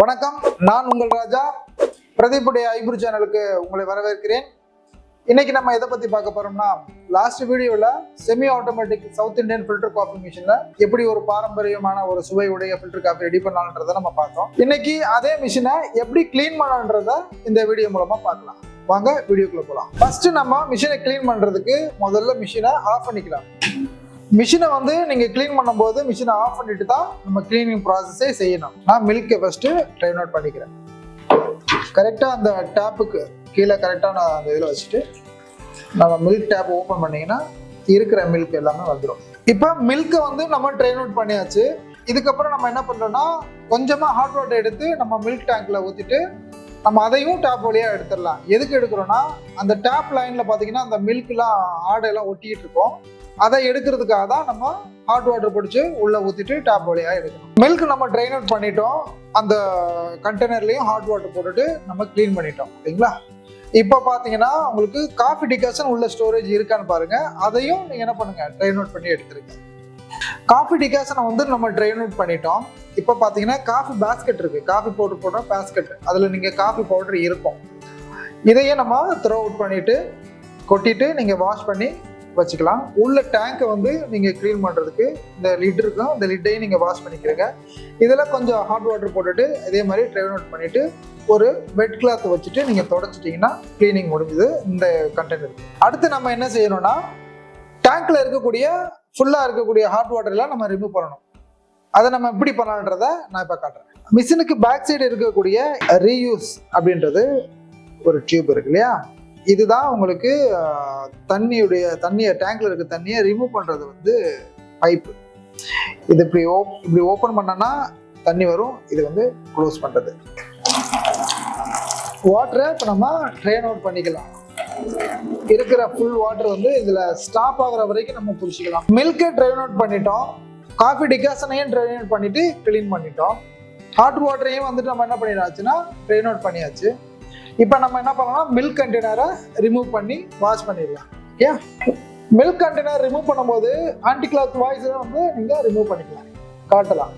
வணக்கம், நான் உங்கள் ராஜா. பிரதீப்புடைய ஐப்ரூ சேனலுக்கு உங்களை வரவேற்கிறேன். இன்னைக்கு நம்ம எதை பத்தி பார்க்க போறோம்னா, லாஸ்ட் வீடியோல semi automatic south Indian filter coffee மிஷின்ல எப்படி ஒரு பாரம்பரியமான ஒரு சுவையுடைய ஃபில்டர் காஃபி ரெடி பண்ணலான்றதை நம்ம பார்த்தோம். இன்னைக்கு அதே மிஷினை எப்படி கிளீன் பண்ணலான்றத இந்த வீடியோ மூலமா பார்க்கலாம். வாங்க வீடியோக்குள்ள போகலாம். ஃபர்ஸ்ட் நம்ம மிஷினை கிளீன் பண்றதுக்கு முதல்ல மிஷினை ஆஃப் பண்ணிக்கலாம். மிஷினை நீங்க கிளீன் பண்ணும்போது மிஷினை ஆஃப் பண்ணிட்டு தான் நம்ம கிளீனிங் ப்ராசஸே செய்யணும். நான் மில்கை ஃபர்ஸ்ட் ட்ரைன் அவுட் பண்ணிக்கிறேன். கரெக்டாக அந்த டேப்புக்கு கீழே கரெக்டாக நான் அந்த இதில் வச்சுட்டு நம்ம மில்க் டேப் ஓப்பன் பண்ணிங்கன்னா இருக்கிற மில்க் எல்லாமே வந்துடும். இப்போ மில்கை நம்ம ட்ரைன் அவுட் பண்ணியாச்சு. இதுக்கப்புறம் நம்ம என்ன பண்ணுறோம்னா, கொஞ்சமாக ஹாட் வாட்டர் எடுத்து நம்ம மில்க் டேங்க்ல ஊற்றிட்டு நம்ம அதையும் டேப் வழியாக எடுத்துடலாம். எதுக்கு எடுக்கிறோன்னா, அந்த டேப் லைனில் பார்த்தீங்கன்னா அந்த மில்க்லாம் ஆடையெல்லாம் ஒட்டிக்கிட்டு இருக்கோம். அதை எடுக்கிறதுக்காக தான் நம்ம ஹாட் வாட்டர் பிடிச்சி உள்ளே ஊற்றிட்டு டேப் வழியாக எடுக்கணும். மில்க் நம்ம ட்ரைன் அவுட் பண்ணிட்டோம். அந்த கண்டெய்னர்லையும் ஹாட் வாட்டர் போட்டுட்டு நம்ம க்ளீன் பண்ணிட்டோம். ஓகேங்களா? இப்போ பார்த்தீங்கன்னா உங்களுக்கு காஃபி டிகாஷன் உள்ள ஸ்டோரேஜ் இருக்கான்னு பாருங்க. அதையும் நீங்கள் என்ன பண்ணுங்க, ட்ரைன் அவுட் பண்ணி எடுத்துருங்க. காஃபி டிகாஷனை நம்ம ட்ரைன் அவுட் பண்ணிட்டோம். இப்போ பார்த்தீங்கன்னா காஃபி பேஸ்கெட் இருக்கு, காஃபி பவுடர் போடுற பேஸ்கெட், அதில் நீங்கள் காஃபி பவுடர் இருக்கும். இதையே நம்ம த்ரோ அவுட் பண்ணிட்டு கொட்டிட்டு நீங்கள் வாஷ் பண்ணி வச்சுக்கலாம். உள்ள டேங்கை நீங்கள் க்ளீன் பண்ணுறதுக்கு இந்த லிட் இருக்கும், இந்த லிட்டையும் நீங்கள் வாஷ் பண்ணிக்கிறீங்க. இதில் கொஞ்சம் ஹாட் வாட்டர் போட்டுட்டு இதே மாதிரி ட்ரைன் அவுட் பண்ணிவிட்டு ஒரு வெட் கிளாத் வச்சுட்டு நீங்கள் தொடச்சிட்டிங்கன்னா க்ளீனிங் முடிஞ்சுது இந்த கண்டெய்னர். அடுத்து நம்ம என்ன செய்யணும்னா, டேங்க்ல இருக்கக்கூடிய ஃபுல்லாக இருக்கக்கூடிய ஹாட் வாட்டர்லாம் நம்ம ரிமூவ் பண்ணணும். அதை நம்ம எப்படி பண்ணலான்றதை நான் இப்போ காட்டுறேன். மிஷினுக்கு பேக் சைடு இருக்கக்கூடிய ரீயூஸ் அப்படின்றது ஒரு டியூப் இருக்கு இல்லையா, இதுதான் உங்களுக்கு தண்ணியை டேங்க்ல இருக்க தண்ணியை ரிமூவ் பண்றது பைப்பு. இது இப்படி ஓப்பன் பண்ணனா தண்ணி வரும். இது க்ளோஸ் பண்றது. வாட்டரை இப்போ நம்ம ட்ரைன் அவுட் பண்ணிக்கலாம். இருக்கிற ஃபுல் வாட்டர் இதுல ஸ்டாப் ஆகுற வரைக்கும் நம்ம பிடிச்சிக்கலாம். மில்கை ட்ரைன் அவுட் பண்ணிட்டோம். காஃபி டிகாஷனையும் ட்ரைன் அவுட் பண்ணிட்டு கிளீன் பண்ணிட்டோம். ஹாட் வாட்டரையும் நம்ம என்ன பண்ணிடாச்சுன்னா ட்ரைன் அவுட் பண்ணியாச்சு. இப்போ நம்ம என்ன பண்ணலாம், மில்க் கண்டெய்னரை ரிமூவ் பண்ணி வாஷ் பண்ணிடலாம். ஓகே, மில்க் கண்டெய்னர் ரிமூவ் பண்ணும்போது ஆன்டி கிளாக் வாய்ஸை நீங்கள் ரிமூவ் பண்ணிக்கலாம், காட்டலாம்.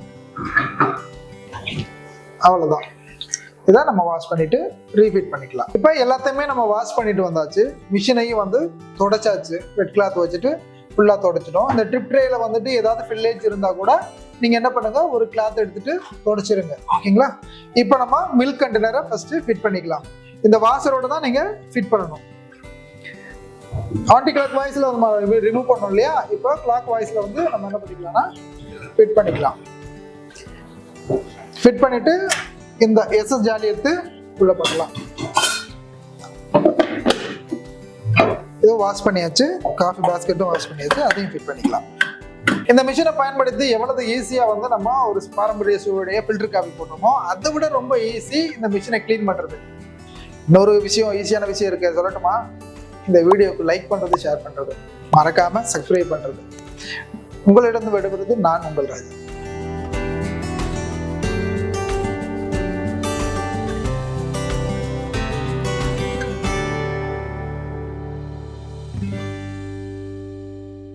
அவ்வளோதான். இதை நம்ம வாஷ் பண்ணிட்டு ரீஃபிட் பண்ணிக்கலாம். இப்போ எல்லாத்தையுமே நம்ம வாஷ் பண்ணிட்டு வந்தாச்சு. மிஷினையும் தொடச்சாச்சு. வெட் கிளாத் வச்சுட்டு ஃபுல்லாக தொடச்சிட்டோம். இந்த ட்ரிப் ட்ரேல ஏதாவது ஃபில்லேஜ் இருந்தால் கூட நீங்கள் என்ன பண்ணுங்க, ஒரு கிளாத் எடுத்துட்டு தொடச்சிருங்க. ஓகேங்களா? இப்போ நம்ம மில்க் கண்டெய்னரை ஃபர்ஸ்ட் ஃபிட் பண்ணிக்கலாம். இந்த வாஷரோட தான் நீங்க ஃபிட் பண்ணணும். ஆன்டி கிளாக் வாய்ஸ்ல நம்ம ரிமூவ் பண்ணோம் இல்லையா, இப்போ கிளாக் வாய்ஸ்ல நம்ம என்ன பண்ணிக்கலாம்னா ஃபிட் பண்ணிக்கலாம். ஃபிட் பண்ணிட்டு இந்த எஸ்எஸ் ஜாலி எடுத்து உள்ள பண்ணலாம். இது வாஷ் பண்ணியாச்சு. காஃபி பாஸ்கெட்டும் வாஷ் பண்ணியாச்சு, அதையும் ஃபிட் பண்ணிக்கலாம். இந்த மிஷினை பயன்படுத்தி எவ்வளவு ஈஸியா நம்ம ஒரு பாரம்பரிய சுவையுடைய ஃபில்டர் காஃபி போட்டோமோ அதை விட ரொம்ப ஈஸி இந்த மிஷினை கிளீன் பண்றது. இன்னொரு விஷயம், ஈஸியான விஷயம் இருக்கு, சொல்லட்டுமா? இந்த வீடியோக்கு லைக் பண்றது, ஷேர் பண்றது, மறக்காம சப்ஸ்கிரைப் பண்றது. உங்களிடம் விடுவது நான் உங்கள் ராஜா.